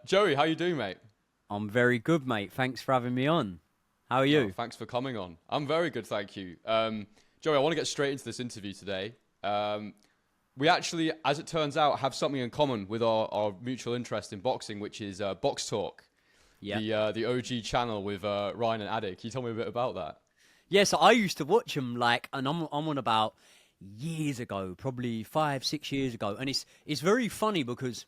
Joey, how you doing, mate? I'm very good, mate. Thanks for having me on. How are you? Thanks for coming on. I'm very good, thank you. Joey, I want to get straight into this interview today. We actually, as it turns out, have something in common with our mutual interest in boxing, which is Box Talk, Yeah. the OG channel with Ryan and Ade. Can you tell me a bit about that? Yeah, so I used to watch them and I'm on about years ago, probably 5, 6 years ago, and it's very funny because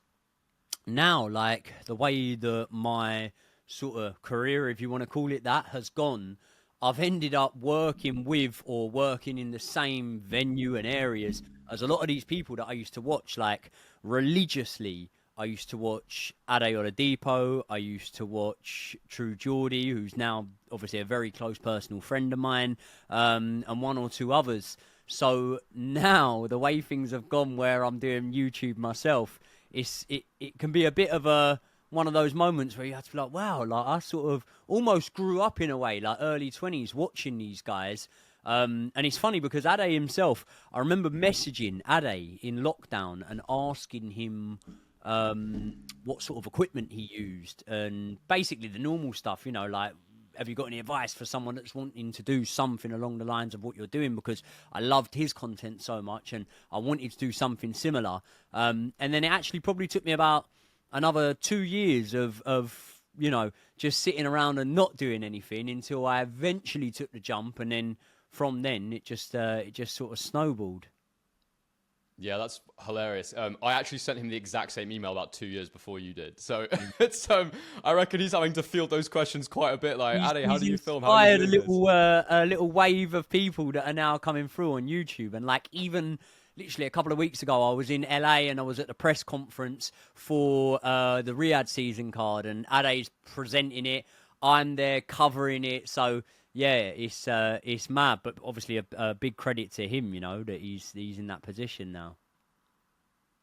now, like the way that my sort of career, if you want to call it that, has gone, I've ended up working with or working in the same venue and areas as a lot of these people that I used to watch, like religiously. I used to watch Ade Depot. I used to watch True Geordie, who's now obviously a very close personal friend of mine, and one or two others. So now the way things have gone, where I'm doing YouTube myself, it can be a bit of a one of those moments where you have to be like, wow, like I sort of almost grew up in a way, like early 20s, watching these guys. And it's funny because Ade himself, I remember messaging Ade in lockdown and asking him what sort of equipment he used, and basically the normal stuff, like, have you got any advice for someone that's wanting to do something along the lines of what you're doing? Because I loved his content so much and I wanted to do something similar. And then it actually probably took me about another 2 years of just sitting around and not doing anything until I eventually took the jump. And then from then it just sort of snowballed. Yeah, that's hilarious. I actually sent him the exact same email about 2 years before you did. So it's I reckon he's having to field those questions quite a bit. Like, Ade, how He's do you film? How are you inspired doing this? a little wave of people that are now coming through on YouTube, and like even literally a couple of weeks ago, I was in LA and I was at the press conference for the Riyadh season card, and Ade's presenting it. I'm there covering it, so yeah, it's mad, but obviously a big credit to him, that he's in that position now.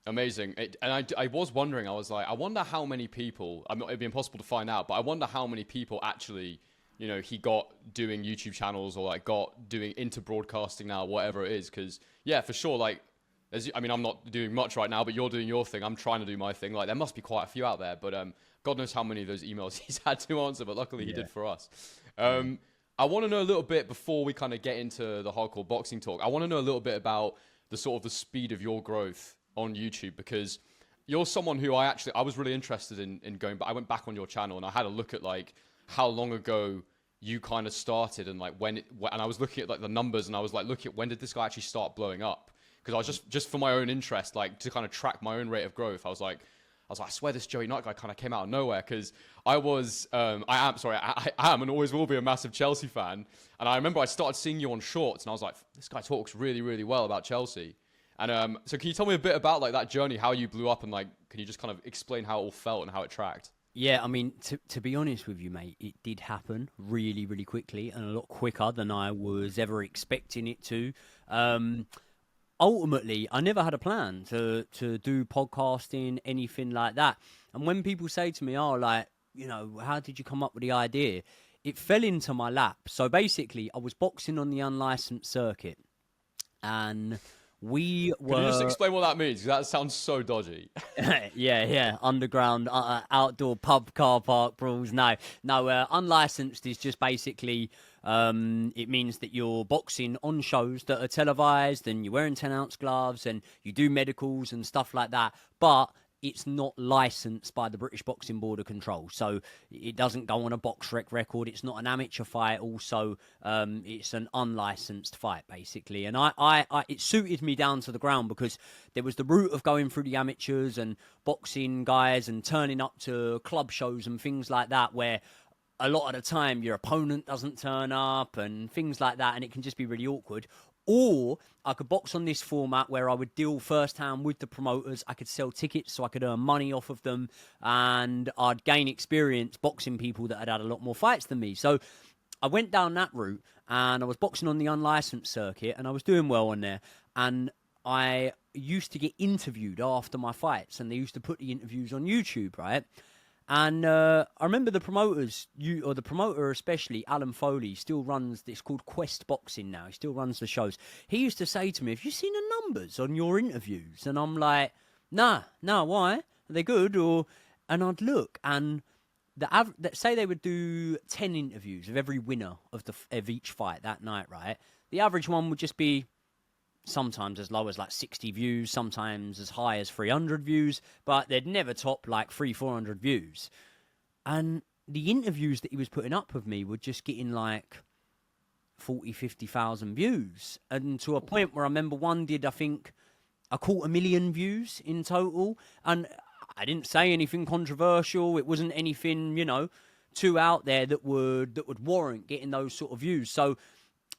Amazing. And I was wondering, I was like, I wonder how many people, it'd be impossible to find out, but I wonder how many people actually, he got doing YouTube channels or like got doing into broadcasting now, whatever it is. Because, yeah, for sure, like, I'm not doing much right now, but you're doing your thing. I'm trying to do my thing. Like, there must be quite a few out there, but God knows how many of those emails he's had to answer, but luckily he Yeah, did for us. yeah. I want to know a little bit before we kind of get into the hardcore boxing talk. I want to know a little bit about the sort of the speed of your growth on YouTube, because you're someone who I was really interested in going back. I went back on your channel and I had a look at like how long ago you kind of started and like and I was looking at like the numbers and I was like, look at when did this guy actually start blowing up? Because I was just for my own interest, like to kind of track my own rate of growth. I swear this Joey Knight guy kind of came out of nowhere, because I am and always will be a massive Chelsea fan. And I remember I started seeing you on shorts and I was like, this guy talks really, really well about Chelsea. And so can you tell me a bit about like that journey, how you blew up, and like, can you just kind of explain how it all felt and how it tracked? Yeah, I mean, to be honest with you, mate, it did happen really, really quickly and a lot quicker than I was ever expecting it to. Um, Ultimately, I never had a plan to do podcasting, anything like that. And when people say to me, "Oh, like, how did you come up with the idea?" It fell into my lap. So basically, I was boxing on the unlicensed circuit, and we Could you just were explain what that means? 'Cause that sounds so dodgy. yeah, underground, outdoor pub car park brawls. No, unlicensed is just basically it means that you're boxing on shows that are televised, and you're wearing 10-ounce gloves, and you do medicals and stuff like that. But it's not licensed by the British Boxing Board of Control, so it doesn't go on a box rec record. It's not an amateur fight. Also, it's an unlicensed fight, basically. And it suited me down to the ground, because there was the route of going through the amateurs and boxing guys and turning up to club shows and things like that, where a lot of the time your opponent doesn't turn up and things like that, and it can just be really awkward. Or I could box on this format where I would deal firsthand with the promoters. I could sell tickets so I could earn money off of them, and I'd gain experience boxing people that had had a lot more fights than me. So I went down that route, and I was boxing on the unlicensed circuit, and I was doing well on there. And I used to get interviewed after my fights, and they used to put the interviews on YouTube, right? And I remember the promoters, the promoter especially, Alan Foley, still runs. It's called Quest Boxing now. He still runs the shows. He used to say to me, "Have you seen the numbers on your interviews?" And I'm like, "Nah, why? Are they good?" and I'd look, and let's say they would do 10 interviews of every winner of each fight that night, right? The average one would just be sometimes as low as like 60 views, sometimes as high as 300 views, but they'd never top like 400 views. And the interviews that he was putting up with me were just getting like 40, 50,000 views. And to a point where I remember one did, I think, 250,000 views in total. And I didn't say anything controversial. It wasn't anything, too out there that would warrant getting those sort of views. So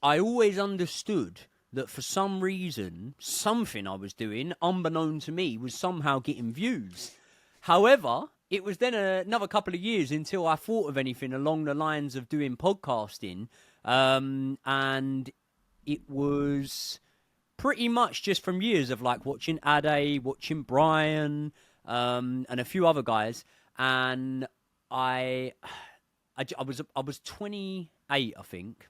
I always understood that for some reason, something I was doing, unbeknown to me, was somehow getting views. However, it was then another couple of years until I thought of anything along the lines of doing podcasting. And it was pretty much just from years of like watching Ade, watching Brian, and a few other guys. And I was 28, I think.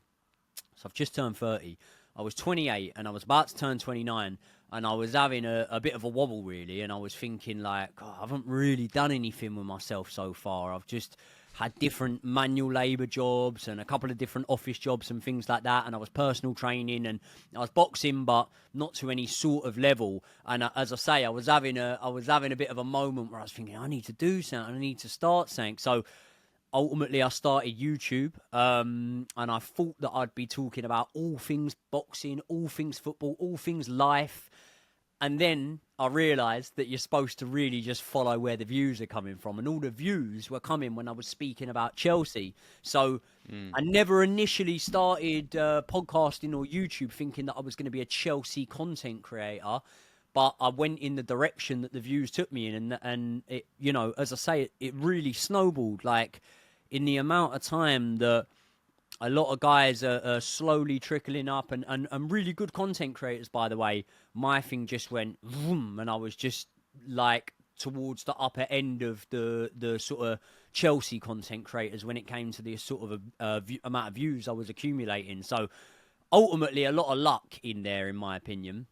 So I've just turned 30. I was 28 and I was about to turn 29, and I was having a bit of a wobble, really. And I was thinking, like, I haven't really done anything with myself so far. I've just had different manual labour jobs and a couple of different office jobs and things like that. And I was personal training and I was boxing, but not to any sort of level. And as I say, I was having a bit of a moment where I was thinking, I need to do something. I need to start something. So ultimately, I started YouTube, and I thought that I'd be talking about all things boxing, all things football, all things life. And then I realised that you're supposed to really just follow where the views are coming from. And all the views were coming when I was speaking about Chelsea. So I never initially started podcasting or YouTube thinking that I was going to be a Chelsea content creator. But I went in the direction that the views took me in. And it, as I say, it really snowballed. Like, in the amount of time that a lot of guys are slowly trickling up and really good content creators, by the way, my thing just went vroom, and I was just like towards the upper end of the sort of Chelsea content creators when it came to the sort of amount of views I was accumulating. So ultimately, a lot of luck in there, in my opinion.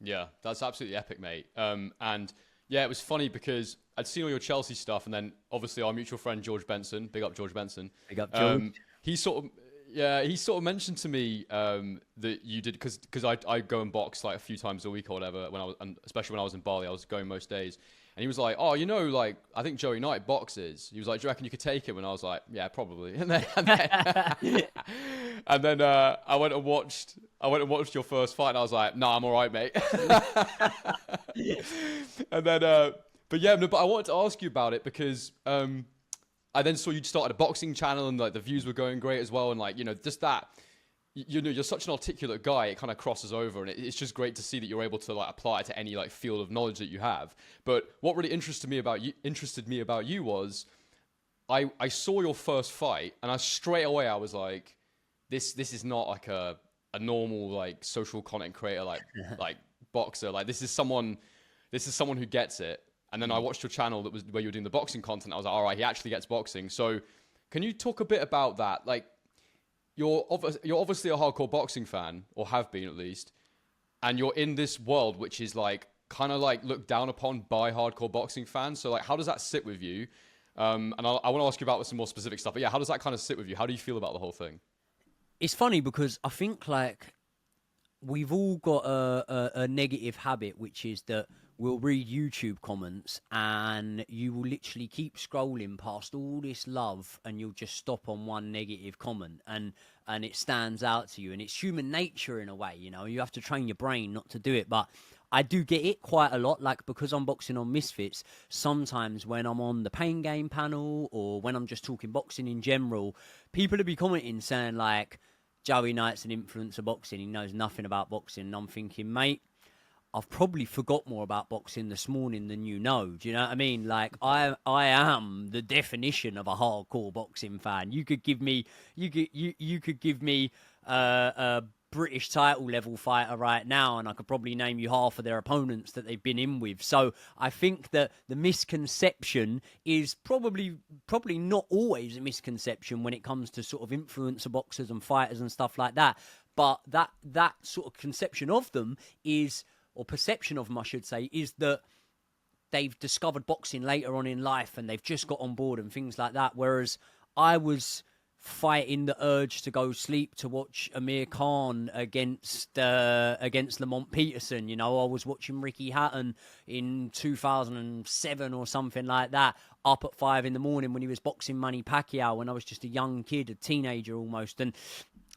Yeah, that's absolutely epic, mate. And yeah, it was funny because I'd seen all your Chelsea stuff, and then obviously our mutual friend George Benson, big up George Benson. Big up George. He sort of mentioned to me that you did, because I go and box like a few times a week or whatever, and especially when I was in Bali, I was going most days. And he was like, oh, like, I think Joey Knight boxes. He was like, do you reckon you could take him? And I was like, yeah, probably. And then I went and watched your first fight, and I was like, nah, I'm all right, mate. And then, but I wanted to ask you about it because I then saw you started a boxing channel, and like the views were going great as well. And like, just that, you're such an articulate guy, it kind of crosses over, and it's just great to see that you're able to like apply it to any like field of knowledge that you have. But what really interested me about you was I saw your first fight, and straight away I was like, this is not like a normal like social content creator like boxer. Like this is someone who gets it. And then I watched your channel that was where you were doing the boxing content. I was like, all right, he actually gets boxing. So can you talk a bit about that? Like, you're obviously a hardcore boxing fan, or have been at least, and you're in this world which is like kind of like looked down upon by hardcore boxing fans. So like, how does that sit with you? And I want to ask you about some more specific stuff. But yeah, how does that kind of sit with you? How do you feel about the whole thing? It's funny because I think like we've all got a negative habit, which is that we'll read YouTube comments and you will literally keep scrolling past all this love and you'll just stop on one negative comment and it stands out to you. And it's human nature in a way, you have to train your brain not to do it. But I do get it quite a lot, like because I'm boxing on Misfits, sometimes when I'm on the Pain Game panel or when I'm just talking boxing in general, people will be commenting saying like, Joey Knight's an influencer boxing, he knows nothing about boxing. And I'm thinking, mate, I've probably forgot more about boxing this morning than you know. Do you know what I mean? Like, I am the definition of a hardcore boxing fan. You could give me, you could give me a British title level fighter right now, and I could probably name you half of their opponents that they've been in with. So I think that the misconception is probably not always a misconception when it comes to sort of influencer boxers and fighters and stuff like that. But that sort of conception of them is, or perception of them, I should say, is that they've discovered boxing later on in life and they've just got on board and things like that. Whereas I was fighting the urge to go sleep to watch Amir Khan against Lamont Peterson. You know, I was watching Ricky Hatton in 2007 or something like that, up at 5 a.m. when he was boxing Manny Pacquiao when I was just a young kid, a teenager almost. And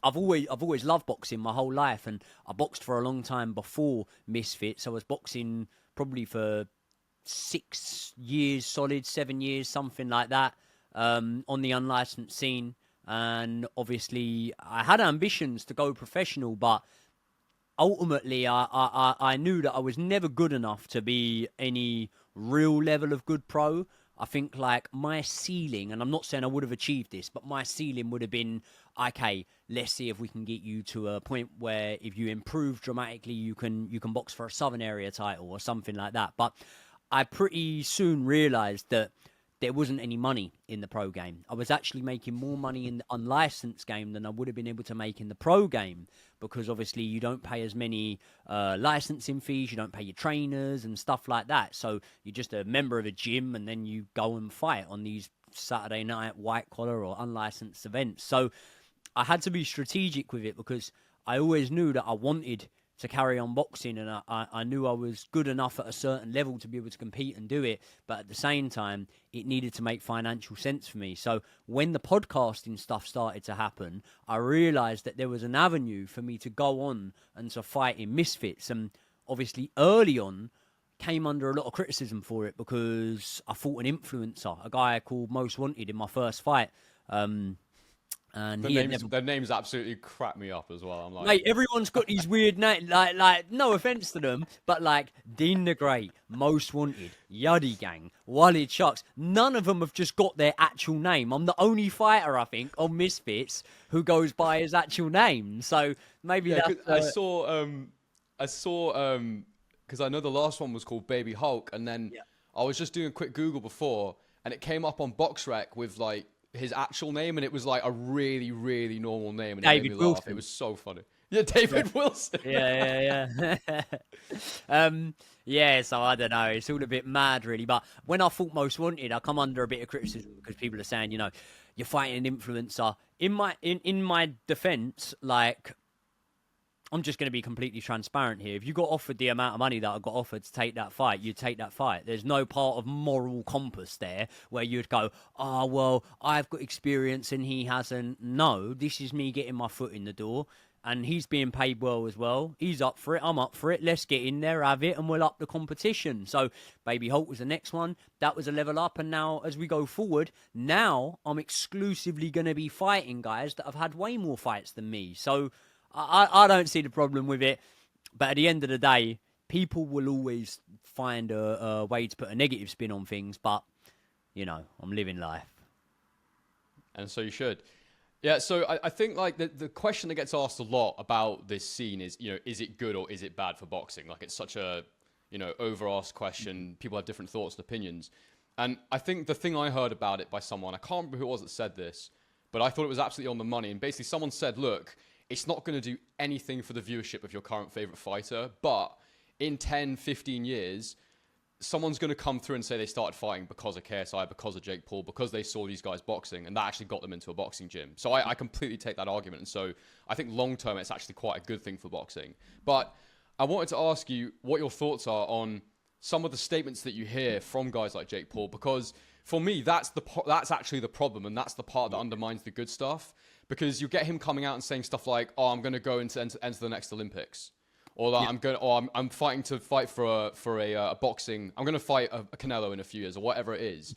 I've always loved boxing my whole life, and I boxed for a long time before Misfits. I was boxing probably for 6 years solid, 7 years, something like that, on the unlicensed scene. And obviously, I had ambitions to go professional, but ultimately, I knew that I was never good enough to be any real level of good pro. I think like my ceiling, and I'm not saying I would have achieved this, but my ceiling would have been, okay, let's see if we can get you to a point where if you improve dramatically, you can box for a Southern Area title or something like that. But I pretty soon realized that there wasn't any money in the pro game. I was actually making more money in the unlicensed game than I would have been able to make in the pro game, because obviously you don't pay as many licensing fees, you don't pay your trainers and stuff like that. So you're just a member of a gym and then you go and fight on these Saturday night white collar or unlicensed events. So I had to be strategic with it, because I always knew that I wanted to carry on boxing, and I knew I was good enough at a certain level to be able to compete and do it, but at the same time it needed to make financial sense for me. So when the podcasting stuff started to happen, I realized that there was an avenue for me to go on and to fight in Misfits. And obviously early on came under a lot of criticism for it, because I fought an influencer, a guy called Most Wanted, in my first fight. And the names absolutely crack me up as well. I'm like, mate, everyone's got these weird names. Like, no offense to them, but like Dean the Great, Most Wanted, Yuddy Gang, Walid Sharks. None of them have just got their actual name. I'm the only fighter, I think, on Misfits who goes by his actual name. So maybe that's. I saw because I know the last one was called Baby Hulk, and then I was just doing a quick Google before, and it came up on BoxRec with like his actual name, and it was like a really, really normal name, and David it made me Wilson. laugh. It was so funny. Yeah, David Wilson. Yeah. Yeah, so I don't know. It's all a bit mad, really. But when I fought Most Wanted, I come under a bit of criticism because people are saying, you know, you're fighting an influencer. In my defense, like, I'm just going to be completely transparent here. If you got offered the amount of money that I got offered to take that fight, you'd take that fight. There's no part of moral compass there where you'd go, oh, well, I've got experience and he hasn't. No, this is me getting my foot in the door, and he's being paid well as well. He's up for it. I'm up for it. Let's get in there, have it, and we'll up the competition. So Baby Hulk was the next one. That was a level up. And now as we go forward, now I'm exclusively going to be fighting guys that have had way more fights than me. So I don't see the problem with it, but at the end of the day, people will always find a way to put a negative spin on things, but, you know, I'm living life. And so you should. Yeah, so I think, like, the question that gets asked a lot about this scene is, you know, is it good or is it bad for boxing? Like, it's such a, you know, over-asked question. People have different thoughts and opinions. And I think the thing I heard about it by someone, I can't remember who it was that said this, but I thought it was absolutely on the money. And basically someone said, look, it's not going to do anything for the viewership of your current favorite fighter, but in 10, 15 years, someone's going to come through and say they started fighting because of KSI, because of Jake Paul, because they saw these guys boxing, and that actually got them into a boxing gym. So I completely take that argument. And so I think long-term, it's actually quite a good thing for boxing. But I wanted to ask you what your thoughts are on some of the statements that you hear from guys like Jake Paul, because for me, that's actually the problem, and that's the part that undermines the good stuff. Because you get him coming out and saying stuff like, "Oh, I'm going to go into enter the next Olympics," or that I'm fighting to fight for a boxing. I'm going to fight a Canelo in a few years, or whatever it is.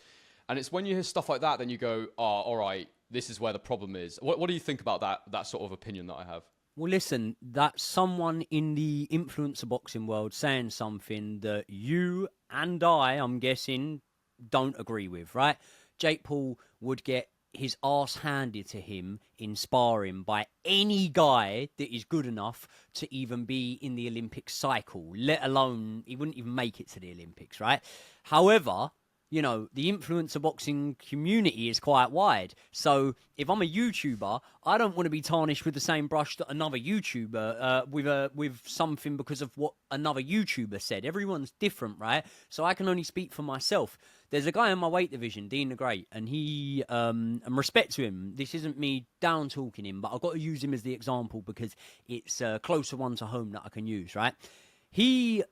And it's when you hear stuff like that, then you go, "Oh, all right, this is where the problem is." What do you think about that sort of opinion that I have? Well, listen, that's someone in the influencer boxing world saying something that you and I'm guessing, don't agree with, right? Jake Paul would get his arse handed to him in sparring by any guy that is good enough to even be in the Olympic cycle, let alone he wouldn't even make it to the Olympics, right? However, you know, the influencer boxing community is quite wide. So if I'm a YouTuber, I don't want to be tarnished with the same brush that another YouTuber with something because of what another YouTuber said. Everyone's different, right? So I can only speak for myself. There's a guy in my weight division, Dean the Great, and he, and respect to him, this isn't me down talking him, but I've got to use him as the example because it's a closer one to home that I can use, right? He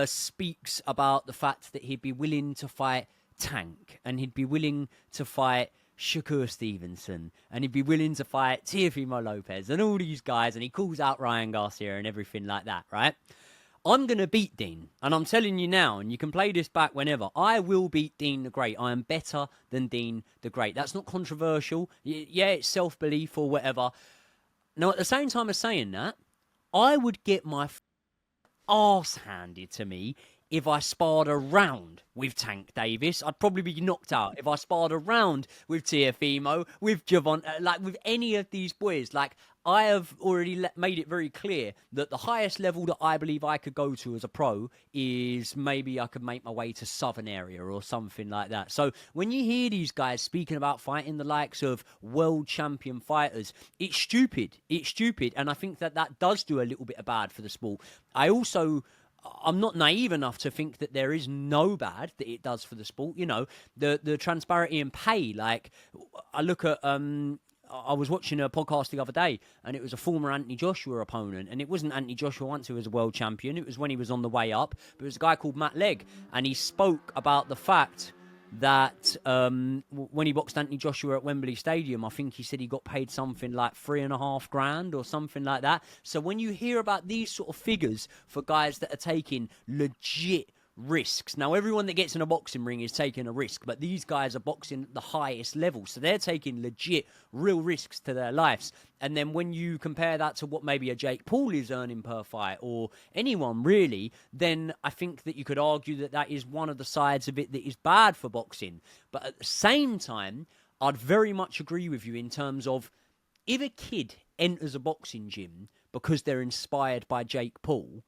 speaks about the fact that he'd be willing to fight Tank, and he'd be willing to fight Shakur Stevenson, and he'd be willing to fight Teofimo Lopez, and all these guys, and he calls out Ryan Garcia and everything like that, right? I'm going to beat Dean, and I'm telling you now, and you can play this back whenever, I will beat Dean the Great. I am better than Dean the Great. That's not controversial. Yeah, it's self-belief or whatever. Now, at the same time as saying that, I would get my arse handed to me if I sparred around with Tank Davis. I'd probably be knocked out if I sparred around with Teofimo, with Javon, like with any of these boys. Like, I have already made it very clear that the highest level that I believe I could go to as a pro is maybe I could make my way to Southern area or something like that. So when you hear these guys speaking about fighting the likes of world champion fighters, it's stupid. It's stupid. And I think that that does do a little bit of bad for the sport. I'm not naive enough to think that there is no bad that it does for the sport. You know, the transparency and pay. Like, I look at, I was watching a podcast the other day, and it was a former Anthony Joshua opponent, and it wasn't Anthony Joshua once who was a world champion. It was when he was on the way up, but it was a guy called Matt Legg, and he spoke about the fact that when he boxed Anthony Joshua at Wembley Stadium, I think he said he got paid something like $3,500 or something like that. So when you hear about these sort of figures for guys that are taking legit risks. Now, everyone that gets in a boxing ring is taking a risk, but these guys are boxing at the highest level, so they're taking legit, real risks to their lives. And then when you compare that to what maybe a Jake Paul is earning per fight, or anyone really, then I think that you could argue that that is one of the sides of it that is bad for boxing. But at the same time, I'd very much agree with you in terms of, if a kid enters a boxing gym because they're inspired by Jake Paul,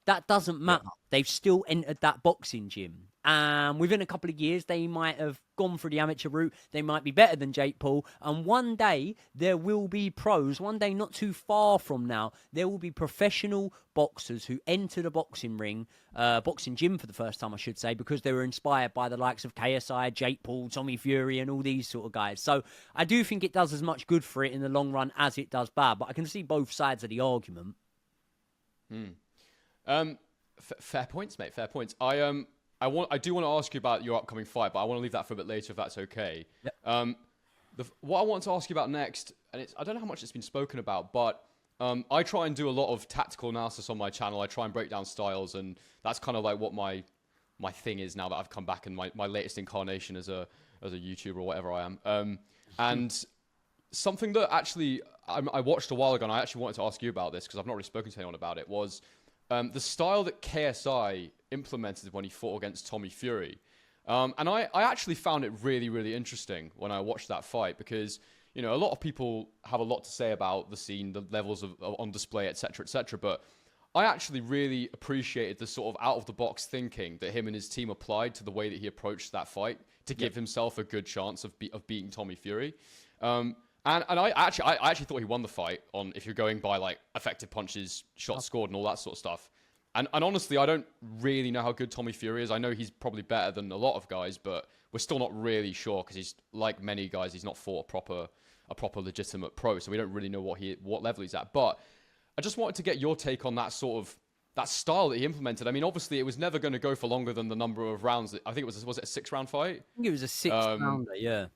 that doesn't matter. They've still entered that boxing gym. And within a couple of years, they might have gone through the amateur route. They might be better than Jake Paul. And one day, there will be pros. One day, not too far from now, there will be professional boxers who enter the boxing ring, boxing gym for the first time, I should say, because they were inspired by the likes of KSI, Jake Paul, Tommy Fury, and all these sort of guys. So I do think it does as much good for it in the long run as it does bad. But I can see both sides of the argument. Fair points, mate. Fair points. I do want to ask you about your upcoming fight, but I want to leave that for a bit later if that's okay. Yep. What I want to ask you about next, and I don't know how much it's been spoken about, but I try and do a lot of tactical analysis on my channel. I try and break down styles, and that's kind of like what my thing is now that I've come back in my latest incarnation as a YouTuber or whatever I am. And something that actually I watched a while ago, and I actually wanted to ask you about this because I've not really spoken to anyone about it, was the style that KSI implemented when he fought against Tommy Fury. And I actually found it really, really interesting when I watched that fight because, you know, a lot of people have a lot to say about the scene, the levels of on display, etc., etc. But I actually really appreciated the sort of out-of-the-box thinking that him and his team applied to the way that he approached that fight to give himself a good chance of beating Tommy Fury. And I actually thought he won the fight on, if you're going by like effective punches, shots scored, and all that sort of stuff. And honestly, I don't really know how good Tommy Fury is. I know he's probably better than a lot of guys, but we're still not really sure because he's, like many guys, he's not fought a proper legitimate pro, so we don't really know what level he's at. But I just wanted to get your take on that sort of that style that he implemented. I mean, obviously, it was never going to go for longer than the number of rounds. I think was it a 6-round fight? I think it was a 6-rounder, yeah.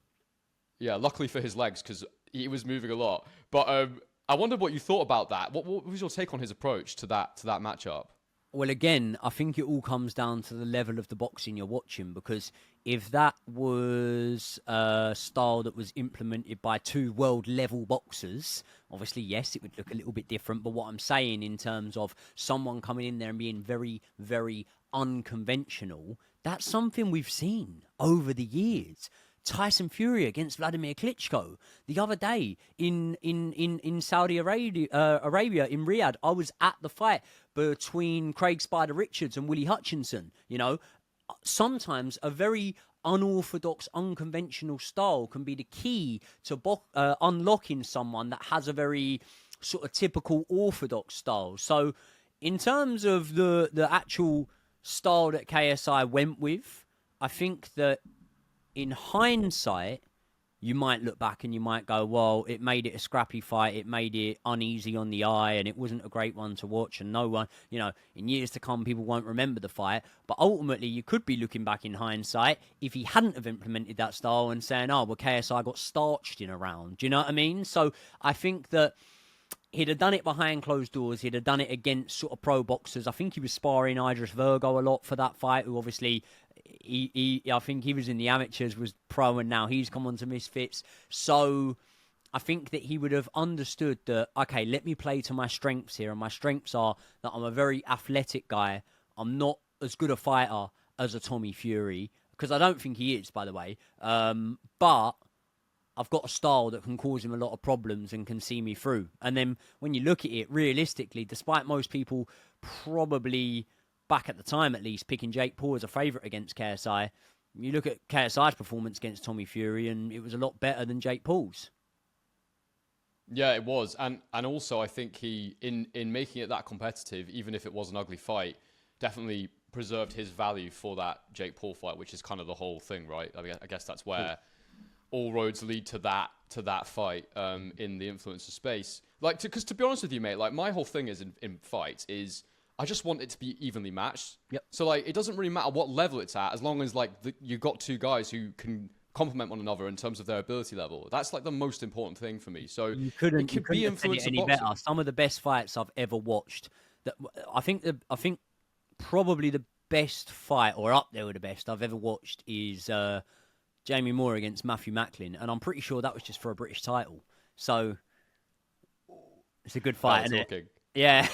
Yeah, luckily for his legs, because he was moving a lot. But I wondered what you thought about that. What was your take on his approach to that matchup? Well, again, I think it all comes down to the level of the boxing you're watching, because if that was a style that was implemented by two world-level boxers, obviously, yes, it would look a little bit different. But what I'm saying in terms of someone coming in there and being very, very unconventional, that's something we've seen over the years. Tyson Fury against Vladimir Klitschko the other day in Saudi Arabia, in Riyadh. I was at the fight between Craig Spider Richards and Willie Hutchinson. You know, sometimes a very unorthodox, unconventional style can be the key to unlocking someone that has a very sort of typical orthodox style. So in terms of the actual style that KSI went with, I think that in hindsight, you might look back and you might go, well, it made it a scrappy fight. It made it uneasy on the eye, and it wasn't a great one to watch. And no one, in years to come, people won't remember the fight. But ultimately, you could be looking back in hindsight if he hadn't have implemented that style and saying, oh, well, KSI got starched in a round. Do you know what I mean? So I think that he'd have done it behind closed doors. He'd have done it against sort of pro boxers. I think he was sparring Idris Virgo a lot for that fight, who obviously... I think he was in the amateurs, was pro, and now he's come on to Misfits. So I think that he would have understood that, okay, let me play to my strengths here. And my strengths are that I'm a very athletic guy. I'm not as good a fighter as a Tommy Fury, because I don't think he is, by the way. But I've got a style that can cause him a lot of problems and can see me through. And then when you look at it realistically, despite most people probably... back at the time, at least, picking Jake Paul as a favourite against KSI. You look at KSI's performance against Tommy Fury, and it was a lot better than Jake Paul's. Yeah, it was. And also, I think he, in making it that competitive, even if it was an ugly fight, definitely preserved his value for that Jake Paul fight, which is kind of the whole thing, right? I mean, I guess that's where all roads lead to that fight in the influencer space. Like, because to be honest with you, mate, like, my whole thing is in fights is... I just want it to be evenly matched. Yep. So, like, it doesn't really matter what level it's at, as long as, like, you've got two guys who can complement one another in terms of their ability level. That's, like, the most important thing for me. So, it could be influencer any boxing. better. Some of the best fights I've ever watched. I think probably the best fight, or up there with the best I've ever watched, is Jamie Moore against Matthew Macklin. And I'm pretty sure that was just for a British title. So, it's a good fight, isn't it? Yeah.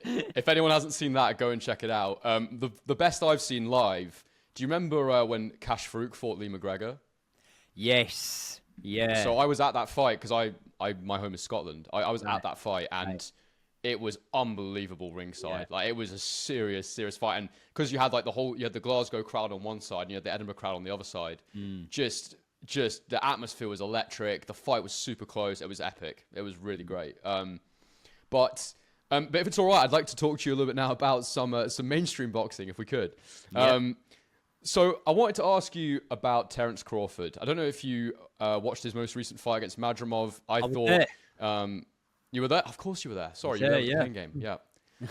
If anyone hasn't seen that, go and check it out. The best I've seen live. Do you remember when Cash Farouk fought Lee McGregor? Yes. Yeah. So I was at that fight because my home is Scotland. I was at that fight, and it was unbelievable ringside. Yeah. Like, it was a serious fight, and because you had like you had the Glasgow crowd on one side and you had the Edinburgh crowd on the other side. Just the atmosphere was electric. The fight was super close. It was epic. It was really great. But if it's all right, I'd like to talk to you a little bit now about some mainstream boxing, if we could. Yeah. So I wanted to ask you about Terence Crawford. I don't know if you watched his most recent fight against Madrimov. I thought you were there. Of course you were there. Sorry, you were at the playing game. Yeah,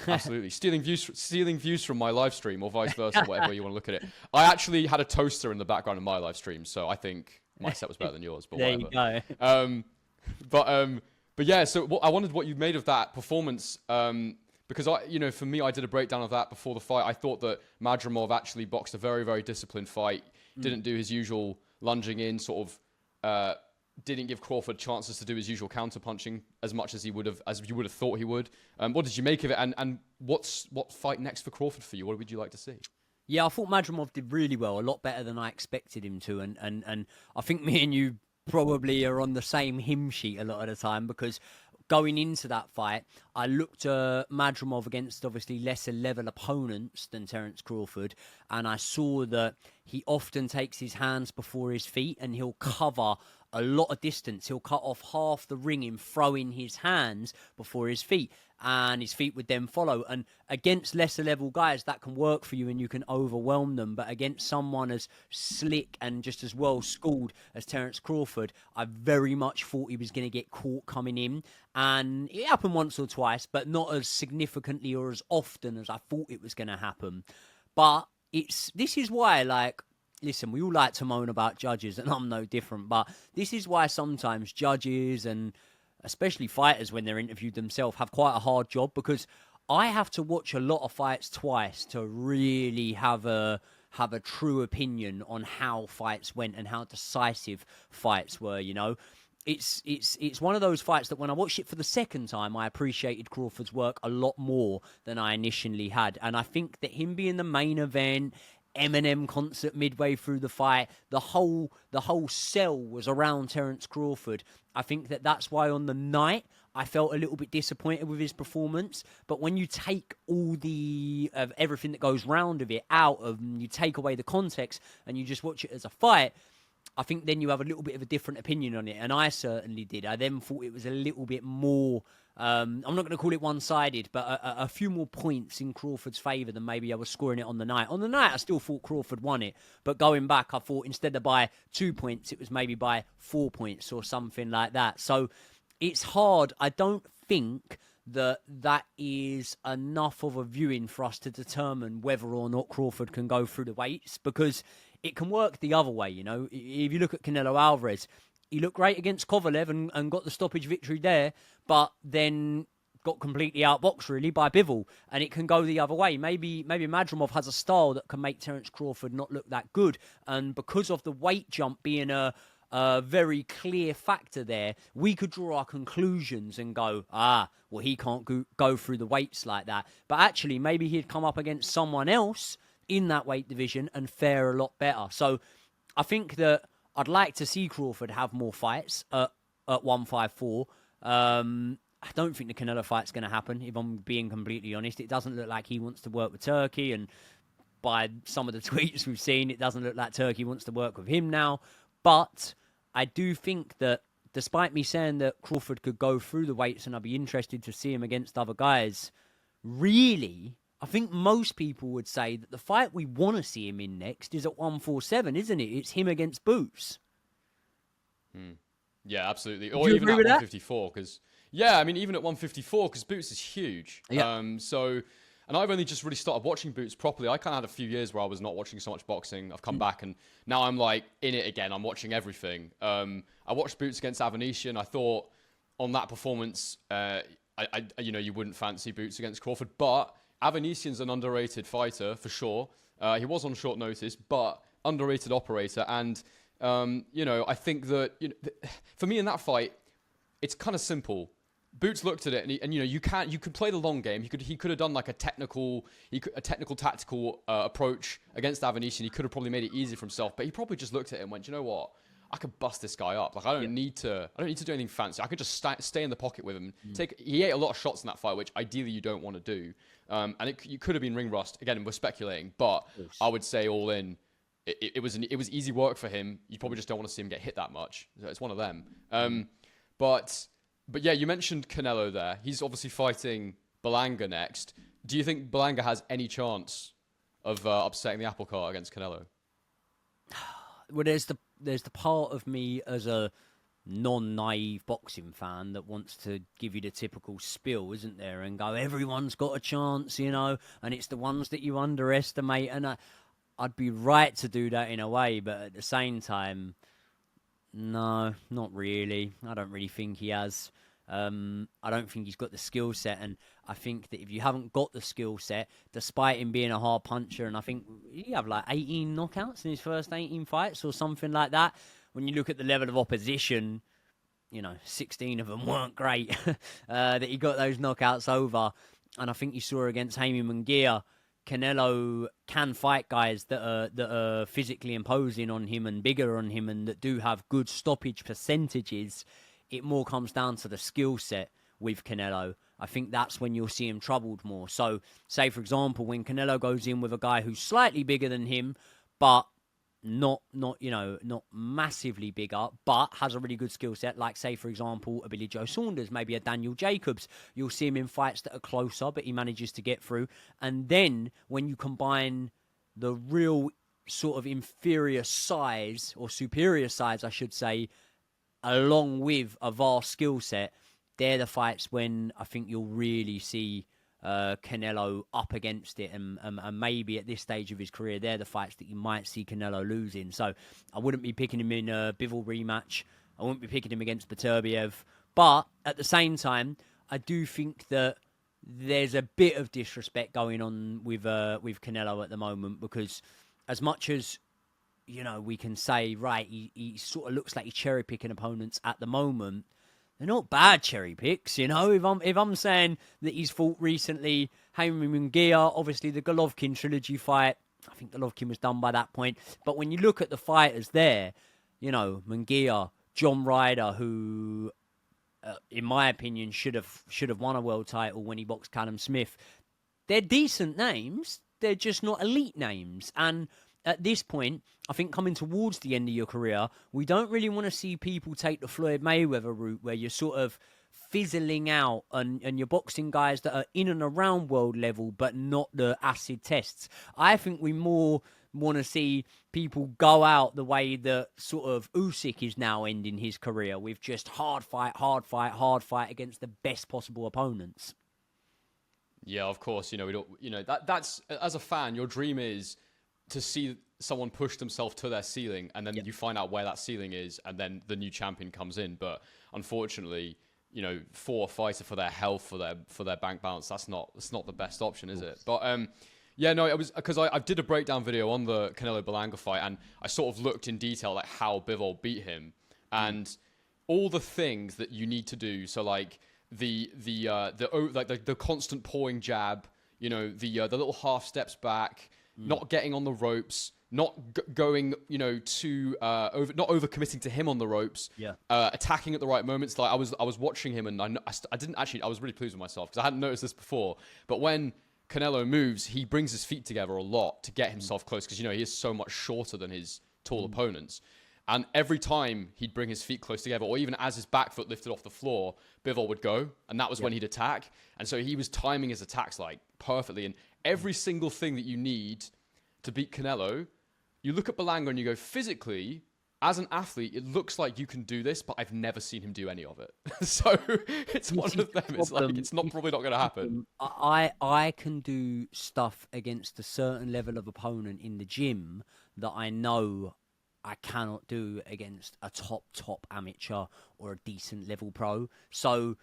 absolutely. Stealing views from my live stream, or vice versa, whatever you want to look at it. I actually had a toaster in the background of my live stream, so I think my set was better than yours. But there whatever. You go. But yeah, so I wondered what you made of that performance, because for me, I did a breakdown of that before the fight. I thought that Madrimov actually boxed a very, very disciplined fight. Didn't do his usual lunging in, sort of didn't give Crawford chances to do his usual counter punching as much as you would have thought he would. What did you make of it? And what fight next for Crawford for you? What would you like to see? Yeah, I thought Madrimov did really well, a lot better than I expected him to, and I think me and you probably are on the same hymn sheet a lot of the time, because going into that fight, I looked at Madrimov against obviously lesser level opponents than Terence Crawford, and I saw that he often takes his hands before his feet and he'll cover a lot of distance. He'll cut off half the ring in throwing his hands before his feet, and his feet would then follow. And against lesser level guys, that can work for you and you can overwhelm them. But against someone as slick and just as well schooled as Terence Crawford, I very much thought he was going to get caught coming in. And it happened once or twice, but not as significantly or as often as I thought it was going to happen. But this is why, like, listen, we all like to moan about judges, and I'm no different, but this is why sometimes judges, and especially fighters when they're interviewed themselves, have quite a hard job, because I have to watch a lot of fights twice to really have a true opinion on how fights went and how decisive fights were, It's one of those fights that when I watched it for the second time, I appreciated Crawford's work a lot more than I initially had. And I think that him being the main event, Eminem concert midway through the fight, the whole cell was around Terence Crawford. I think that's why on the night I felt a little bit disappointed with his performance. But when you take all of everything that goes round of it out of, you take away the context and you just watch it as a fight, I think then you have a little bit of a different opinion on it, and I certainly did. I then thought it was a little bit more, I'm not going to call it one-sided, but a few more points in Crawford's favour than maybe I was scoring it on the night. On the night, I still thought Crawford won it, but going back, I thought instead of by 2 points, it was maybe by 4 points or something like that. So it's hard. I don't think that is enough of a viewing for us to determine whether or not Crawford can go through the weights, because it can work the other way, you know. If you look at Canelo Alvarez, he looked great against Kovalev and got the stoppage victory there, but then got completely outboxed, really, by Bivol. And it can go the other way. Maybe Madrimov has a style that can make Terence Crawford not look that good. And because of the weight jump being a very clear factor there, we could draw our conclusions and go, well, he can't go through the weights like that. But actually, maybe he'd come up against someone else in that weight division and fare a lot better. So I think that I'd like to see Crawford have more fights at 154. I don't think the Canelo fight's going to happen, if I'm being completely honest. It doesn't look like he wants to work with Turkey, and by some of the tweets we've seen, it doesn't look like Turkey wants to work with him now. But I do think that, despite me saying that Crawford could go through the weights and I'd be interested to see him against other guys, really, I think most people would say that the fight we want to see him in next is at 147, isn't it? It's him against Boots. Yeah, absolutely. Would Or you even agree at with that? 154, because I mean, even at 154, because Boots is huge. Yeah. And I've only just really started watching Boots properly. I kind of had a few years where I was not watching so much boxing. I've come back, and now I'm like in it again. I'm watching everything. I watched Boots against Avanesian. I thought on that performance, you wouldn't fancy Boots against Crawford, but Avanesian's an underrated fighter for sure. He was on short notice, but underrated operator. And I think that for me in that fight, it's kind of simple. Boots looked at it, and you could play the long game. He could have done like a technical tactical approach against Avanesian. He could have probably made it easy for himself, but he probably just looked at it and went, you know what? I could bust this guy up. Like I don't need to do anything fancy. I could just stay in the pocket with him. He ate a lot of shots in that fight, which ideally you don't want to do. And you could have been ring rust. Again, we're speculating, but I would say all in, it was easy work for him. You probably just don't want to see him get hit that much. So it's one of them. But yeah, you mentioned Canelo there. He's obviously fighting Berlanga next. Do you think Berlanga has any chance of upsetting the apple cart against Canelo? Well, there's the part of me as a non-naive boxing fan that wants to give you the typical spiel, isn't there? And go, everyone's got a chance, and it's the ones that you underestimate. And I'd be right to do that in a way, but at the same time, no, not really. I don't really think he has. I don't think he's got the skill set, and I think that if you haven't got the skill set, despite him being a hard puncher, and I think he have like 18 knockouts in his first 18 fights or something like that. When you look at the level of opposition, 16 of them weren't great that he got those knockouts over. And I think you saw against Jaime Munguia, Canelo can fight guys that are physically imposing on him and bigger on him and that do have good stoppage percentages. It more comes down to the skill set with Canelo. I think that's when you'll see him troubled more. So, say, for example, when Canelo goes in with a guy who's slightly bigger than him, but not massively bigger, but has a really good skill set, like, say, for example, a Billy Joe Saunders, maybe a Daniel Jacobs, you'll see him in fights that are closer, but he manages to get through. And then when you combine the real sort of inferior size, or superior size, I should say, along with a vast skill set, they're the fights when I think you'll really see Canelo up against it, and maybe at this stage of his career, they're the fights that you might see Canelo losing. So I wouldn't be picking him in a Bivol rematch. I wouldn't be picking him against Beterbiev. But at the same time, I do think that there's a bit of disrespect going on with Canelo at the moment, because as much as we can say, right, he sort of looks like he's cherry-picking opponents at the moment. They're not bad cherry picks, If I'm saying that he's fought recently, Jaime Munguia, obviously the Golovkin trilogy fight, I think Golovkin was done by that point. But when you look at the fighters there, Munguia, John Ryder, who in my opinion, should have won a world title when he boxed Callum Smith. They're decent names. They're just not elite names. And at this point, I think coming towards the end of your career, we don't really want to see people take the Floyd Mayweather route where you're sort of fizzling out and you're boxing guys that are in and around world level but not the acid tests. I think we more want to see people go out the way that sort of Usyk is now ending his career, with just hard fight against the best possible opponents. Yeah, of course. We don't. That's as a fan, your dream is to see someone push themselves to their ceiling, and then you find out where that ceiling is, and then the new champion comes in. But unfortunately, for a fighter, for their health, for their bank balance, that's not the best option, is it? But yeah, no, it was because I did a breakdown video on the Canelo Berlanga fight, and I sort of looked in detail like how Bivol beat him, and all the things that you need to do. So like the constant pawing jab, the little half steps back, not getting on the ropes, not going, too over, not overcommitting to him on the ropes, attacking at the right moments. Like I was watching him, and I didn't actually. I was really pleased with myself because I hadn't noticed this before. But when Canelo moves, he brings his feet together a lot to get himself close because he is so much shorter than his tall opponents. And every time he'd bring his feet close together, or even as his back foot lifted off the floor, Bivol would go, and that was when he'd attack. And so he was timing his attacks like perfectly. And every single thing that you need to beat Canelo, you look at Berlanga and you go, physically, as an athlete, it looks like you can do this, but I've never seen him do any of it. So it's one of them. It's like it's probably not going to happen. I can do stuff against a certain level of opponent in the gym that I know I cannot do against a top amateur or a decent level pro. So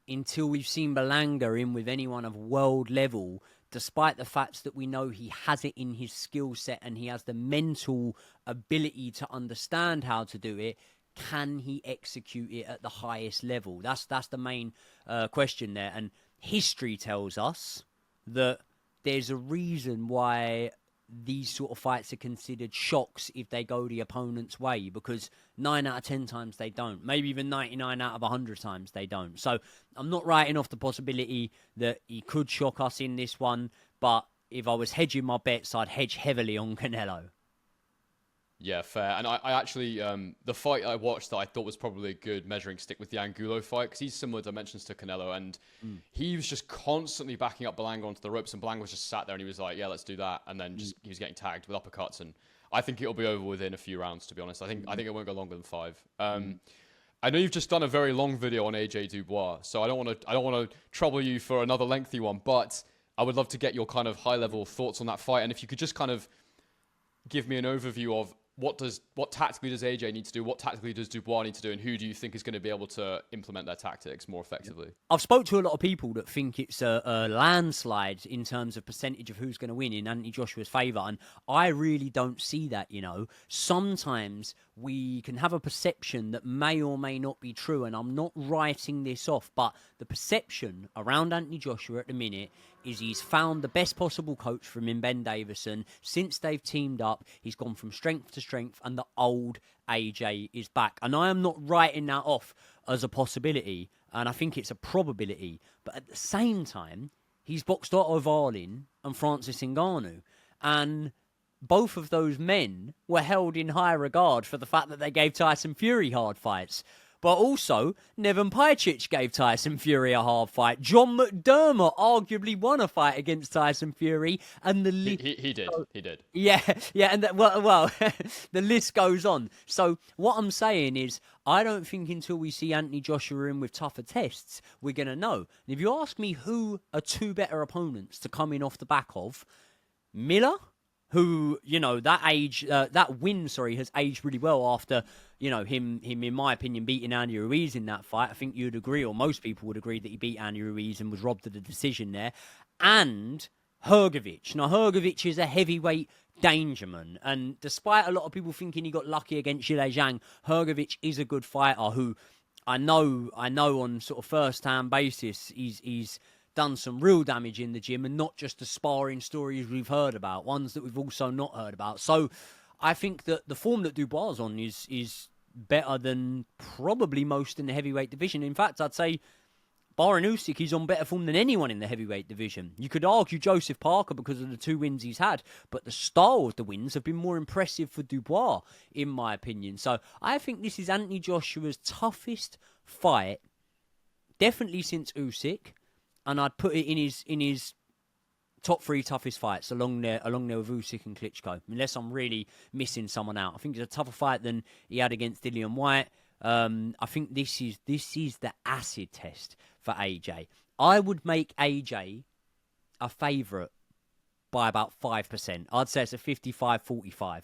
until we've seen Berlanga in with anyone of world level, despite the fact that we know he has it in his skill set and he has the mental ability to understand how to do it, can he execute it at the highest level? That's the main question there. And history tells us that there's a reason why these sort of fights are considered shocks if they go the opponent's way, because 9 out of 10 times they don't. Maybe even 99 out of 100 times they don't. So I'm not writing off the possibility that he could shock us in this one, but if I was hedging my bets, I'd hedge heavily on Canelo. Yeah, fair. And I actually, the fight I watched that I thought was probably a good measuring stick with the Angulo fight, because he's similar dimensions to Canelo, and he was just constantly backing up Berlanga onto the ropes, and Berlanga was just sat there and he was like, yeah, let's do that. And then he was getting tagged with uppercuts, and I think it'll be over within a few rounds, to be honest. I think it won't go longer than 5. I know you've just done a very long video on AJ Dubois, so I don't want to trouble you for another lengthy one, but I would love to get your kind of high-level thoughts on that fight, and if you could just kind of give me an overview of what tactically does AJ need to do? What tactically does Dubois need to do? And who do you think is going to be able to implement their tactics more effectively? I've spoke to a lot of people that think it's a landslide in terms of percentage of who's going to win in Anthony Joshua's favour. And I really don't see that, Sometimes we can have a perception that may or may not be true. And I'm not writing this off, but the perception around Anthony Joshua at the minute is he's found the best possible coach from him, Ben Davison. Since they've teamed up, he's gone from strength to strength, and the old AJ is back. And I am not writing that off as a possibility, and I think it's a probability. But at the same time, he's boxed Otto Wallin and Francis Ngannou, and both of those men were held in high regard for the fact that they gave Tyson Fury hard fights. But also, Nevin Pajcic gave Tyson Fury a hard fight. John McDermott arguably won a fight against Tyson Fury, and he did. Yeah, and the list goes on. So what I'm saying is, I don't think until we see Anthony Joshua in with tougher tests, we're gonna know. And if you ask me who are 2 better opponents to come in off the back of, Miller, who, that win, has aged really well after, him, in my opinion, beating Andy Ruiz in that fight. I think you'd agree, or most people would agree, that he beat Andy Ruiz and was robbed of the decision there. And Hrgovic. Now, Hrgovic is a heavyweight dangerman. And despite a lot of people thinking he got lucky against Zhilei Zhang, Hrgovic is a good fighter who I know on sort of first-hand basis, he's done some real damage in the gym, and not just the sparring stories we've heard about, ones that we've also not heard about. So I think that the form that Dubois is on is better than probably most in the heavyweight division. In fact, I'd say, barring Usyk, he's on better form than anyone in the heavyweight division. You could argue Joseph Parker because of the 2 wins he's had, but the style of the wins have been more impressive for Dubois, in my opinion. So I think this is Anthony Joshua's toughest fight, definitely since Usyk, and I'd put it in his top 3 toughest fights along there with Usyk and Klitschko, unless I'm really missing someone out. I think it's a tougher fight than he had against Dillian White. I think this is the acid test for AJ. I would make AJ a favourite by about 5%. I'd say it's a 55-45.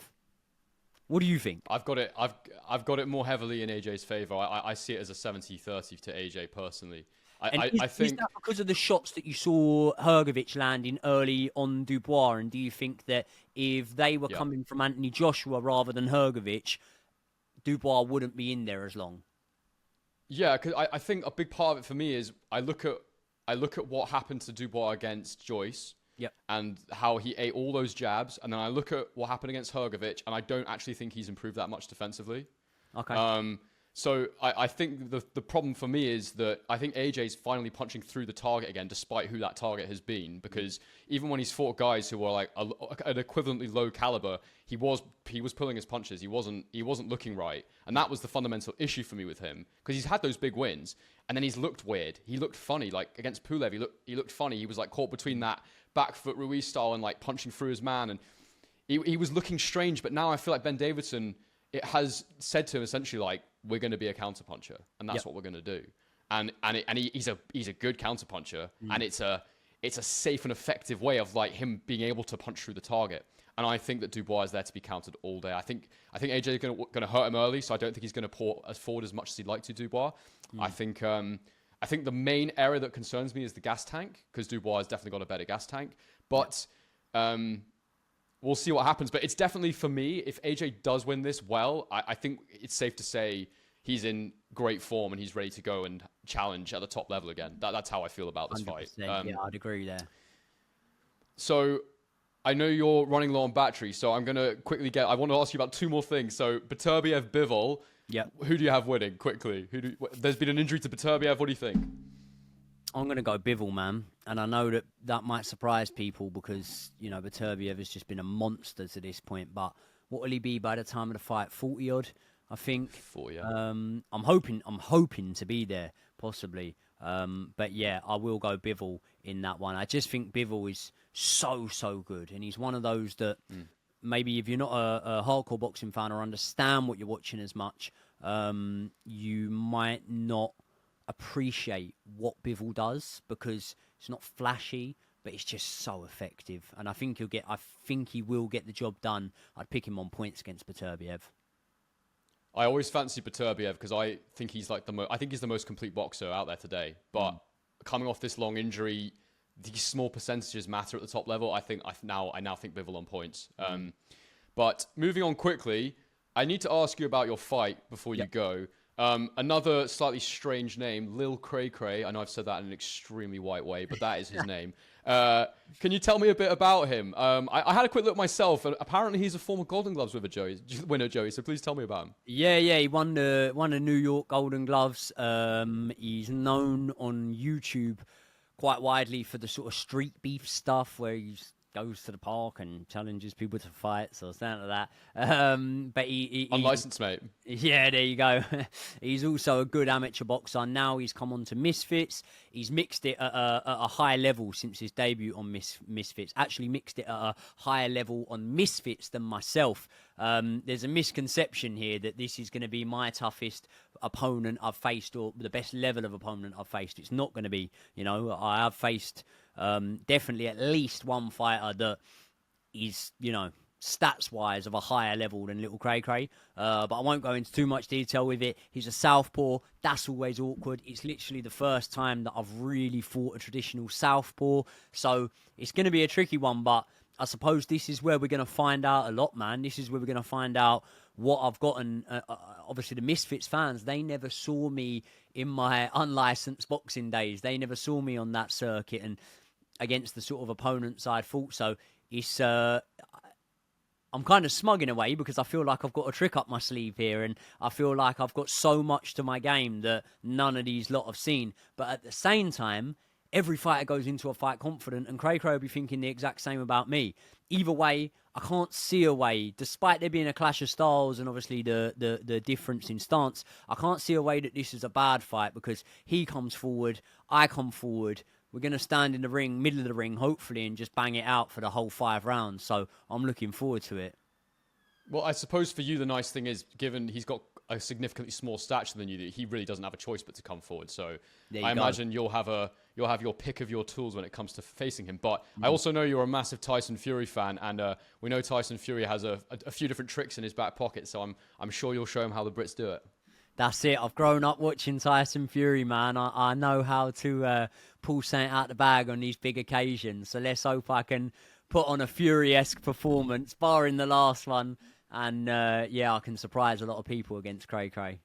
What do you think? I've got it more heavily in AJ's favour. I see it as a 70-30 to AJ personally. I think... Is that because of the shots that you saw Hrgović landing early on Dubois? And do you think that if they were coming from Anthony Joshua rather than Hrgović, Dubois wouldn't be in there as long? Yeah, because I think a big part of it for me is I look at what happened to Dubois against Joyce, and how he ate all those jabs, and then I look at what happened against Hrgović, and I don't actually think he's improved that much defensively. Okay. So I think the problem for me is that I think AJ's finally punching through the target again, despite who that target has been. Because even when he's fought guys who were like an equivalently low caliber, he was pulling his punches. He wasn't looking right, and that was the fundamental issue for me with him. Because he's had those big wins, and then he's looked weird. He looked funny, like against Pulev. He looked funny. He was like caught between that back foot Ruiz style and like punching through his man, and he was looking strange. But now I feel like Ben Davidson, it has said to him essentially like, we're going to be a counterpuncher, and that's what we're going to do. And he's a good counterpuncher, and it's a safe and effective way of like him being able to punch through the target. And I think that Dubois is there to be countered all day. I think AJ is going to hurt him early, so I don't think he's going to pour forward as much as he'd like to. Dubois. I think the main area that concerns me is the gas tank, because Dubois has definitely got a better gas tank. But we'll see what happens. But it's definitely, for me, if AJ does win this well, I think it's safe to say he's in great form and he's ready to go and challenge at the top level again. That's how I feel about this fight. Yeah, I'd agree there. So I know you're running low on battery, so I'm going to quickly I want to ask you about 2 more things. So Beterbiev Bivol, who do you have winning quickly? There's been an injury to Beterbiev. What do you think? I'm going to go Bivol, man. And I know that might surprise people because, you know, Beterbiev has just been a monster to this point. But what will he be by the time of the fight? 40-odd, I think. 40, yeah. I'm hoping to be there, possibly. But yeah, I will go Bivol in that one. I just think Bivol is so good. And he's one of those that maybe if you're not a hardcore boxing fan or understand what you're watching as much, you might not appreciate what Bivol does, because it's not flashy, but it's just so effective. And I think he will get the job done. I'd pick him on points against Beterbiev. I always fancy Beterbiev because I think he's like he's the most complete boxer out there today. But coming off this long injury, these small percentages matter at the top level. I now think Bivol on points. But moving on quickly, I need to ask you about your fight before you go. Another slightly strange name, Lil Cracra. I know I've said that in an extremely white way, but that is his name. Can you tell me a bit about him? I had a quick look myself, and apparently he's a former Golden Gloves winner, Joey. So please tell me about him. Yeah, he won the New York Golden Gloves. He's known on YouTube quite widely for the sort of street beef stuff where he's goes to the park and challenges people to fights or something like that. But he unlicensed, mate. Yeah, there you go. He's also a good amateur boxer. Now he's come on to Misfits. He's mixed it at a high level since his debut on Misfits. Actually mixed it at a higher level on Misfits than myself. There's a misconception here that this is going to be my toughest opponent I've faced, or the best level of opponent I've faced. It's not going to be. You know, I have faced definitely at least one fighter that is, you know, stats-wise of a higher level than Lil Cracra. But I won't go into too much detail with it. He's a southpaw. That's always awkward. It's literally the first time that I've really fought a traditional southpaw. So it's going to be a tricky one, but I suppose this is where we're going to find out a lot, man. This is where we're going to find out what I've got. And obviously the Misfits fans, they never saw me in my unlicensed boxing days. They never saw me on that circuit and against the sort of opponents I'd fought. So it's I'm kind of smug in a way because I feel like I've got a trick up my sleeve here, and I feel like I've got so much to my game that none of these lot have seen. But at the same time, every fighter goes into a fight confident, and Cracra will be thinking the exact same about me. Either way, I can't see a way, despite there being a clash of styles and obviously the difference in stance, I can't see a way that this is a bad fight because he comes forward, I come forward. We're going to stand in the ring, middle of the ring, hopefully, and just bang it out for the whole 5 rounds. So I'm looking forward to it. Well, I suppose for you, the nice thing is, given he's got a significantly small stature than you, that he really doesn't have a choice but to come forward. So I imagine you'll have your pick of your tools when it comes to facing him. But I also know you're a massive Tyson Fury fan, and we know Tyson Fury has a few different tricks in his back pocket. So I'm sure you'll show him how the Brits do it. That's it. I've grown up watching Tyson Fury, man. I know how to pull something out the bag on these big occasions. So let's hope I can put on a Fury-esque performance, barring the last one. And, I can surprise a lot of people against Cracra.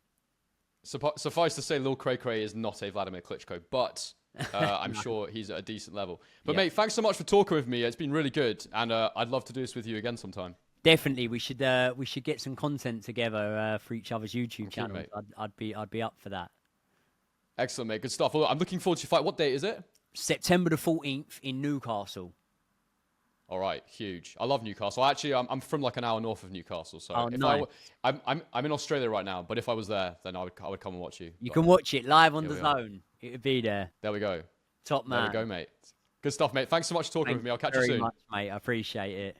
Suffice to say, Lil Cracra is not a Vladimir Klitschko, but I'm sure he's at a decent level. But, mate, thanks so much for talking with me. It's been really good, and I'd love to do this with you again sometime. Definitely, we should get some content together for each other's YouTube channels. I'd be up for that. Excellent, mate. Good stuff. Well, I'm looking forward to your fight. What date is it? September the 14th in Newcastle. All right, huge. I love Newcastle. Actually, I'm from like an hour north of Newcastle, so nice. I'm in Australia right now. But if I was there, then I would come and watch you. You can watch it live on the Zone. It would be there. There we go. Top man. There we go, mate. Good stuff, mate. Thanks so much for talking with me. I'll catch you soon. Thanks very much, mate. I appreciate it.